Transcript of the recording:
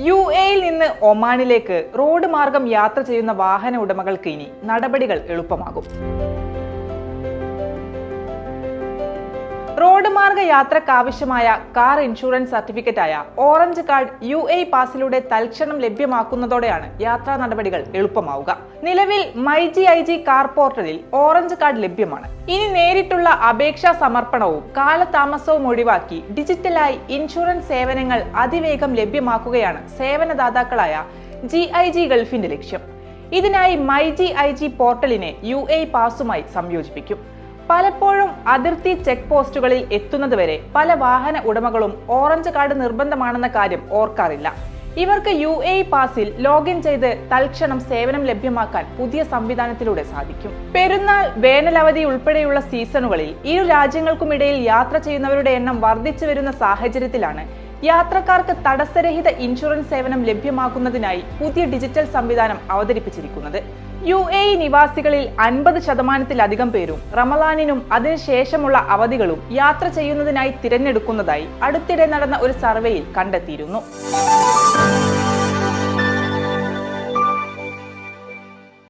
UAE-യിൽ നിന്ന് ഒമാനിലേക്ക് റോഡ് മാർഗം യാത്ര ചെയ്യുന്ന വാഹന ഉടമകൾക്ക് ഇനി നടപടികൾ എളുപ്പമാകും. റോഡ് മാർഗ യാത്രക്കാവശ്യമായ കാർ ഇൻഷുറൻസ് സർട്ടിഫിക്കറ്റായ ഓറഞ്ച് കാർഡ് UAE പാസിലൂടെ തൽക്ഷണം ലഭ്യമാക്കുന്നതോടെയാണ് യാത്രാ നടപടികൾ എളുപ്പമാവുക. നിലവിൽ MyGIG കാർ പോർട്ടലിൽ ഓറഞ്ച് കാർഡ് ലഭ്യമാണ്. ഇനി നേരിട്ടുള്ള അപേക്ഷാ സമർപ്പണവും കാലതാമസവും ഒഴിവാക്കി ഡിജിറ്റലായി ഇൻഷുറൻസ് സേവനങ്ങൾ അതിവേഗം ലഭ്യമാക്കുകയാണ് സേവനദാതാക്കളായ GIG ഗൾഫിന്റെ ലക്ഷ്യം. ഇതിനായി MyGIG പോർട്ടലിനെ UAE പാസുമായി സംയോജിപ്പിക്കും. പലപ്പോഴും അതിർത്തി ചെക്ക് പോസ്റ്റുകളിൽ എത്തുന്നതുവരെ പല വാഹന ഉടമകളും ഓറഞ്ച് കാർഡ് നിർബന്ധമാണെന്ന കാര്യം ഓർക്കാറില്ല. ഇവർക്ക് UAE പാസിൽ ലോഗിൻ ചെയ്ത് തൽക്ഷണം സേവനം ലഭ്യമാക്കാൻ പുതിയ സംവിധാനത്തിലൂടെ സാധിക്കും. പെരുന്നാൾ, വേനലവധി ഉൾപ്പെടെയുള്ള സീസണുകളിൽ ഇരു രാജ്യങ്ങൾക്കുമിടയിൽ യാത്ര ചെയ്യുന്നവരുടെ എണ്ണം വർദ്ധിച്ചു വരുന്ന സാഹചര്യത്തിലാണ് യാത്രക്കാർക്ക് തടസ്സരഹിത ഇൻഷുറൻസ് സേവനം ലഭ്യമാക്കുന്നതിനായി പുതിയ ഡിജിറ്റൽ സംവിധാനം അവതരിപ്പിച്ചിരിക്കുന്നത്. UAE നിവാസികളിൽ 50% പേരും റമളാനിനും അതിനുശേഷമുള്ള അവധികളും യാത്ര ചെയ്യുന്നതിനായി തിരഞ്ഞെടുക്കുന്നതായി അടുത്തിടെ നടന്ന ഒരു സർവേയിൽ കണ്ടെത്തിയിരുന്നു.